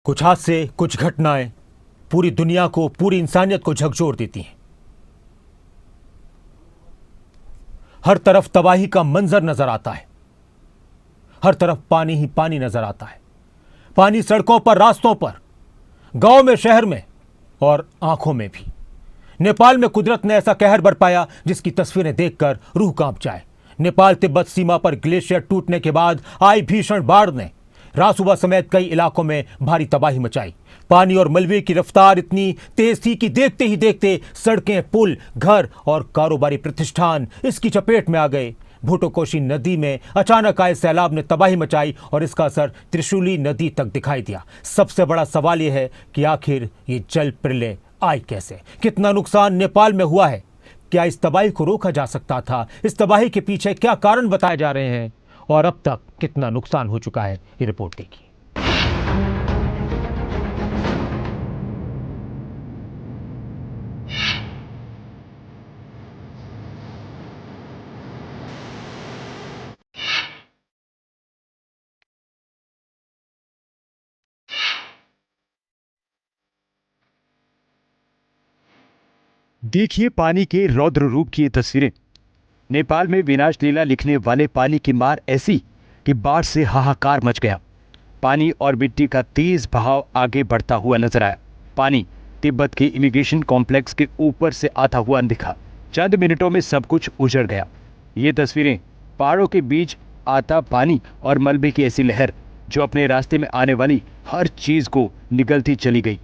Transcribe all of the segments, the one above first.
कुछ हादसे, कुछ घटनाएं पूरी दुनिया को, पूरी इंसानियत को झकझोर देती हैं। हर तरफ तबाही का मंजर नजर आता है, हर तरफ पानी ही पानी नजर आता है। पानी सड़कों पर, रास्तों पर, गांव में, शहर में और आंखों में भी। नेपाल में कुदरत ने ऐसा कहर बरपाया जिसकी तस्वीरें देखकर रूह कांप जाए। नेपाल तिब्बत सीमा पर ग्लेशियर टूटने के बाद आई भीषण बाढ़ ने रासुबा समेत कई इलाकों में भारी तबाही मचाई। पानी और मलबे की रफ्तार इतनी तेज थी कि देखते ही देखते सड़कें, पुल, घर और कारोबारी प्रतिष्ठान इसकी चपेट में आ गए। भूटोकोशी नदी में अचानक आए सैलाब ने तबाही मचाई और इसका असर त्रिशूली नदी तक दिखाई दिया। सबसे बड़ा सवाल यह है कि आखिर ये जल प्रलय आई कैसे? कितना नुकसान नेपाल में हुआ है? क्या इस तबाही को रोका जा सकता था? इस तबाही के पीछे क्या कारण बताए जा रहे हैं और अब तक कितना नुकसान हो चुका है? ये रिपोर्ट देखिए। देखिए पानी के रौद्र रूप की ये तस्वीरें। नेपाल में विनाश लीला लिखने वाले पानी की मार ऐसी कि बाढ़ से हाहाकार मच गया। पानी और मिट्टी का तेज बहाव आगे बढ़ता हुआ नजर आया। पानी तिब्बत के इमिग्रेशन कॉम्प्लेक्स के ऊपर से आता हुआ दिखा। चंद मिनटों में सब कुछ उजड़ गया। ये तस्वीरें पहाड़ों के बीच आता पानी और मलबे की ऐसी लहर जो अपने रास्ते में आने वाली हर चीज को निगलती चली गई।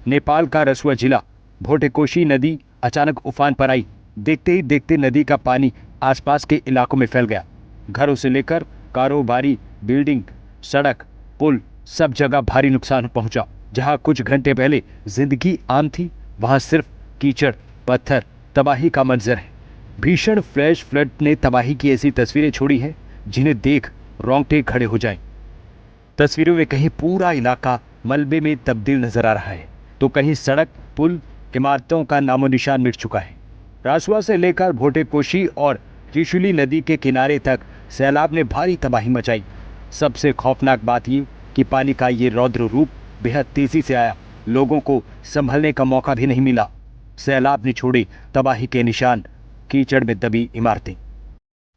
नेपाल का रसुआ जिला भोटेकोशी नदी अचानक उफान पर आई। देखते ही देखते नदी का पानी आसपास के इलाकों में फैल गया। घरों से लेकर कारोबारी, बिल्डिंग, सड़क, पुल, सब जगह भारी नुकसान पहुंचा। जहां कुछ घंटे पहले जिंदगी आम थी, वहां सिर्फ कीचड़, पत्थर, तबाही का मंजर है। भीषण फ्लैश फ्लड ने तबाही की ऐसी तस्वीरें छोड़ी हैं जिन्हें देख रोंगटे खड़े हो जाएं। तस्वीरों में कहीं पूरा इलाका मलबे में तब्दील नजर आ रहा है, तो कहीं सड़क, पुल, इमारतों का नामो निशान मिट चुका है। रासुआ से लेकर भोटेकोशी और त्रिशूली नदी के किनारे तक सैलाब ने भारी तबाही मचाई। सबसे खौफनाक बात ये कि पानी का ये रौद्र रूप बेहद तेजी से आया। लोगों को संभलने का मौका भी नहीं मिला। सैलाब ने छोड़े तबाही के निशान, कीचड़ में दबी इमारतें।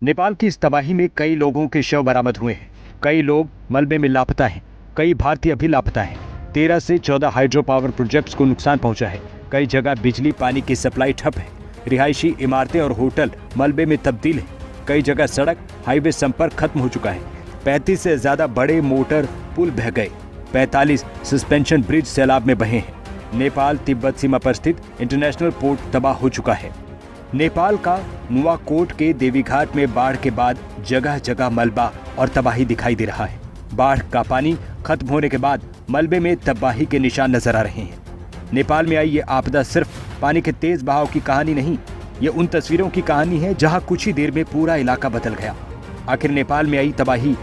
नेपाल की इस तबाही में कई लोगों के शव बरामद हुए हैं। कई लोग मलबे में लापता हैं। कई भारतीय भी लापता हैं। 13 से 14 हाइड्रो पावर प्रोजेक्ट्स को नुकसान पहुंचा है। कई जगह बिजली पानी की सप्लाई ठप है। रिहायशी इमारतें और होटल मलबे में तब्दील है। कई जगह सड़क, हाईवे संपर्क खत्म हो चुका है। 35 से ज्यादा बड़े मोटर पुल बह गए। 45 सस्पेंशन ब्रिज सैलाब में बहे हैं। नेपाल तिब्बत सीमा पर स्थित इंटरनेशनल पोर्ट तबाह हो चुका है। नेपाल का नुवाकोट के देवीघाट में बाढ़ के बाद जगह जगह मलबा और तबाही दिखाई दे रहा है। बाढ़ का पानी खत्म होने के बाद मलबे में तबाही के निशान नजर आ रहे हैं। नेपाल में आई ये आपदा सिर्फ पानी के तेज बहाव की कहानी नहीं, ये उन तस्वीरों की कहानी है जहां कुछ ही देर में पूरा इलाका बदल गया। आखिर नेपाल में आई तबाही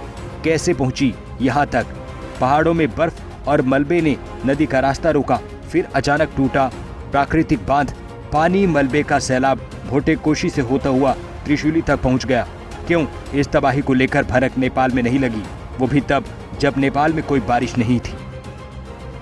कैसे पहुंची यहां तक? पहाड़ों में बर्फ और मलबे ने नदी का रास्ता रोका, फिर अचानक टूटा प्राकृतिक बांध। पानी मलबे का सैलाब भोटेकोशी से होता हुआ त्रिशूली तक पहुंच गया। क्यों इस तबाही को लेकर भनक नेपाल में नहीं लगी, वो भी तब जब नेपाल में कोई बारिश नहीं थी।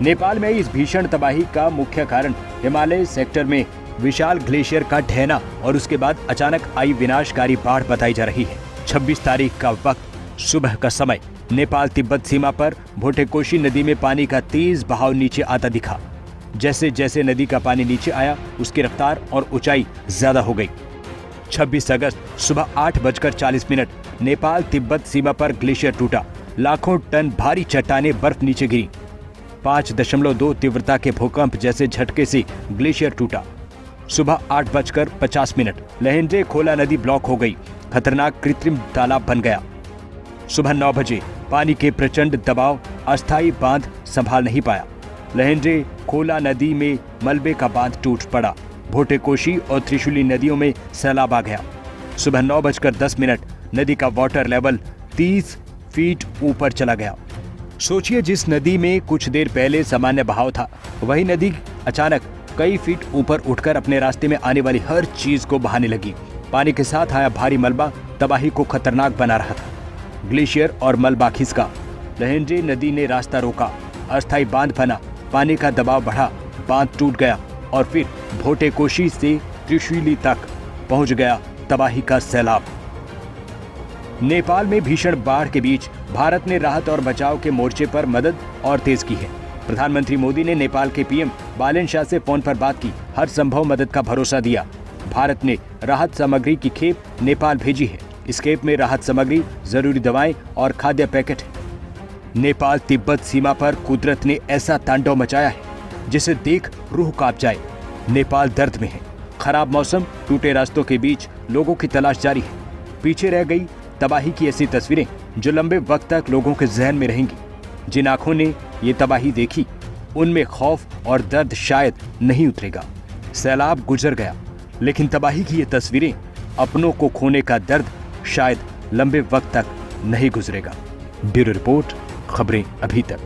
नेपाल में इस भीषण तबाही का मुख्य कारण हिमालय सेक्टर में विशाल ग्लेशियर का ढहना और उसके बाद अचानक आई विनाशकारी बाढ़ बताई जा रही है। 26 तारीख का वक्त, सुबह का समय, नेपाल तिब्बत सीमा पर भोटेकोशी नदी में पानी का तेज बहाव नीचे आता दिखा। जैसे जैसे नदी का पानी नीचे आया, उसकी रफ्तार और ऊंचाई ज्यादा हो गई। 26 अगस्त सुबह 8:40 नेपाल तिब्बत सीमा पर ग्लेशियर टूटा। लाखों टन भारी चट्टानें बर्फ नीचे गिरी। 5.2 तीव्रता के भूकंप जैसे झटके से ग्लेशियर टूटा। सुबह 8:50 लहेंजे खोला नदी ब्लॉक हो गई। खतरनाक कृत्रिम तालाब बन गया। सुबह 9 बजे पानी के प्रचंड दबाव अस्थायी बांध संभाल नहीं पाया। लहेंजे खोला नदी में मलबे का बांध टूट पड़ा। भोटेकोशी और त्रिशूली नदियों में सैलाब आ गया। सुबह 9:10 नदी का वाटर लेवल 30 फीट ऊपर चला गया। सोचिए, जिस नदी में कुछ देर पहले सामान्य बहाव था, वही नदी अचानक कई फीट ऊपर उठकर अपने रास्ते में आने वाली हर चीज को बहाने लगी। पानी के साथ आया भारी मलबा तबाही को खतरनाक बना रहा था। ग्लेशियर और मलबा खिसका। लहेंजे नदी ने रास्ता रोका। अस्थायी बांध बना, पानी का दबाव बढ़ा, बांध टूट गया और फिर भोटेकोशी से त्रिशूली तक पहुंच गया तबाही का सैलाब। नेपाल में भीषण बाढ़ के बीच भारत ने राहत और बचाव के मोर्चे पर मदद और तेज की है। प्रधानमंत्री मोदी ने नेपाल के पीएम बालेन शाह से फोन पर बात की, हर संभव मदद का भरोसा दिया। भारत ने राहत सामग्री की खेप नेपाल भेजी है। इस खेप में राहत सामग्री, जरूरी दवाएं और खाद्य पैकेट है। नेपाल तिब्बत सीमा पर कुदरत ने ऐसा तांडव मचाया है जिसे देख रूह कांप जाए। नेपाल दर्द में है। खराब मौसम, टूटे रास्तों के बीच लोगों की तलाश जारी है। पीछे रह गई तबाही की ऐसी तस्वीरें जो लंबे वक्त तक लोगों के जहन में रहेंगी। जिन आंखों ने ये तबाही देखी, उनमें खौफ और दर्द शायद नहीं उतरेगा। सैलाब गुजर गया, लेकिन तबाही की ये तस्वीरें, अपनों को खोने का दर्द शायद लंबे वक्त तक नहीं गुजरेगा। ब्यूरो रिपोर्ट, खबरें अभी तक।